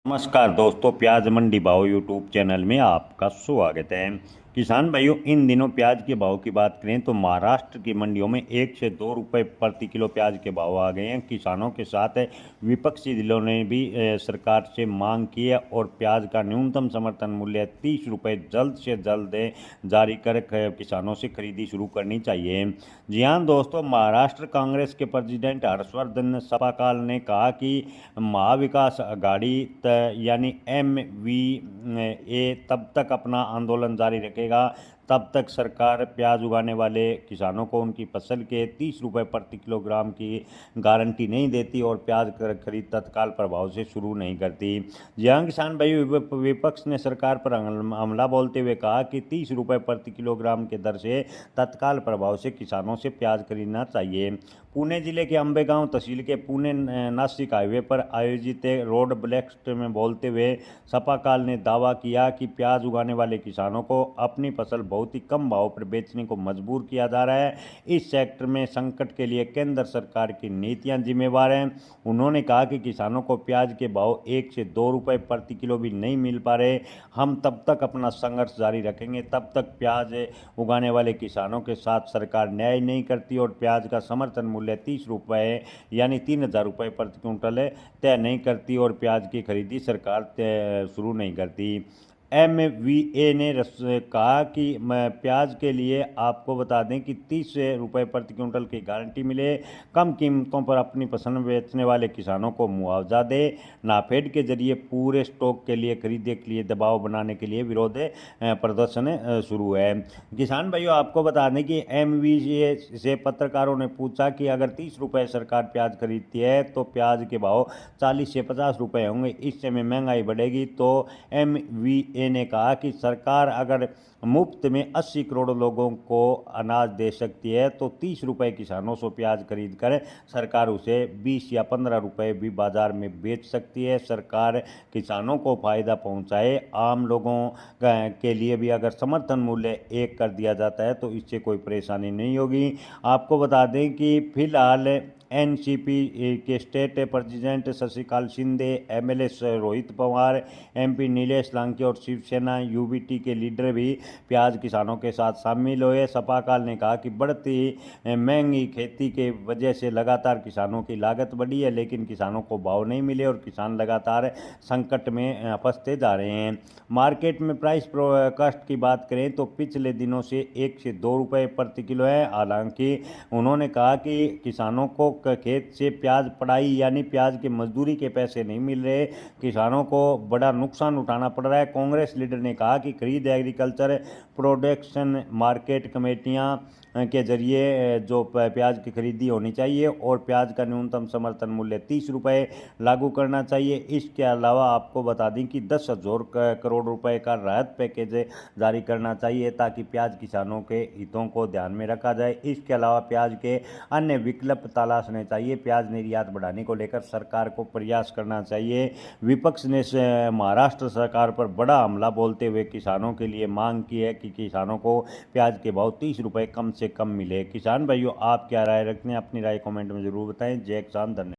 नमस्कार दोस्तों, प्याज मंडी भाव यूट्यूब चैनल में आपका स्वागत है। किसान भाइयों, इन दिनों प्याज के भाव की बात करें तो महाराष्ट्र की मंडियों में 1 से 2 रुपए प्रति किलो प्याज के भाव आ गए हैं। किसानों के साथ विपक्षी दलों ने भी सरकार से मांग की है और प्याज का न्यूनतम समर्थन मूल्य 30 रुपये जल्द से जल्द जारी कर किसानों से खरीदी शुरू करनी चाहिए। जी हाँ दोस्तों, महाराष्ट्र कांग्रेस के प्रेसिडेंट हर्षवर्धन सपाकाल ने कहा कि महाविकास आघाड़ी यानी MVA तब तक अपना आंदोलन जारी रखेगा तब तक सरकार प्याज उगाने वाले किसानों को उनकी फसल के 30 रुपये प्रति किलोग्राम की गारंटी नहीं देती और प्याज खरीद तत्काल प्रभाव से शुरू नहीं करती। जहां किसान भाई विपक्ष ने सरकार पर हमला बोलते हुए कहा कि 30 रुपये प्रति किलोग्राम के दर से तत्काल प्रभाव से किसानों से प्याज खरीदना चाहिए। पुणे जिले के अंबेगांव तहसील के पुणे नासिक हाईवे पर आयोजित रोड ब्लॉस्ट में बोलते हुए सपाकाल ने दावा किया कि प्याज उगाने वाले किसानों को अपनी फसल बहुत ही कम भाव पर बेचने को मजबूर किया जा रहा है। इस सेक्टर में संकट के लिए केंद्र सरकार की नीतियां जिम्मेवार हैं। उन्होंने कहा कि किसानों को प्याज के भाव 1 से 2 रुपये प्रति किलो भी नहीं मिल पा रहे। हम तब तक अपना संघर्ष जारी रखेंगे तब तक प्याज उगाने वाले किसानों के साथ सरकार न्याय नहीं करती और प्याज का समर्थन मूल्य 30 रुपये यानी 3,000 रुपये प्रति क्विंटल तय नहीं करती और प्याज की खरीदी सरकार शुरू नहीं करती। MVA ने कहा कि प्याज के लिए आपको बता दें कि 30 रुपये प्रति क्विंटल की गारंटी मिले, कम कीमतों पर अपनी फसल बेचने वाले किसानों को मुआवजा दे, नाफेड के जरिए पूरे स्टॉक के लिए खरीदे के लिए दबाव बनाने के लिए विरोध प्रदर्शन शुरू है। किसान भाइयों, आपको बता दें कि MVA से पत्रकारों ने पूछा कि अगर 30 रुपये सरकार प्याज खरीदती है तो प्याज के भाव 40 से 50 रुपये होंगे, इससे में महंगाई बढ़ेगी। तो MVA ने कहा कि सरकार अगर मुफ्त में 80 करोड़ लोगों को अनाज दे सकती है तो 30 रुपये किसानों से प्याज खरीद कर सरकार उसे 20 या 15 रुपये भी बाजार में बेच सकती है। सरकार किसानों को फ़ायदा पहुंचाए। आम लोगों के लिए भी अगर समर्थन मूल्य एक कर दिया जाता है तो इससे कोई परेशानी नहीं होगी। आपको बता दें कि फिलहाल NCP के state president Shashikant Shinde, MLA Rohit Pawar, MP Nilesh Lanke और शिवसेना UBT के लीडर भी प्याज किसानों के साथ शामिल हुए। सपाकाल ने कहा कि बढ़ती महंगी खेती के वजह से लगातार किसानों की लागत बढ़ी है, लेकिन किसानों को भाव नहीं मिले और किसान लगातार संकट में फंसते जा रहे हैं। मार्केट में प्राइस कास्ट की बात करें तो पिछले दिनों से 1 से 2 रुपये प्रति किलो है। हालांकि उन्होंने कहा कि किसानों को खेत से प्याज पढ़ाई यानी प्याज की मजदूरी के पैसे नहीं मिल रहे, किसानों को बड़ा नुकसान उठाना पड़ रहा है। कांग्रेस लीडर ने कहा कि खरीद एग्रीकल्चर प्रोडक्शन मार्केट कमेटियां के जरिए जो प्याज की खरीदी होनी चाहिए और प्याज का न्यूनतम समर्थन मूल्य 30 रुपये लागू करना चाहिए। इसके अलावा आपको बता दें कि 10,000 करोड़ रुपए का राहत पैकेज जारी करना चाहिए ताकि प्याज किसानों के हितों को ध्यान में रखा जाए। इसके अलावा प्याज के अन्य विकल्प तलाशने चाहिए। प्याज निर्यात बढ़ाने को लेकर सरकार को प्रयास करना चाहिए। विपक्ष ने महाराष्ट्र सरकार पर बड़ा हमला बोलते हुए किसानों के लिए मांग की है कि किसानों को प्याज के भाव 30 रुपये कम से कम मिले। किसान भाइयों, आप क्या राय रखते हैं? अपनी राय कमेंट में जरूर बताएं। जय किसान, धन्यवाद।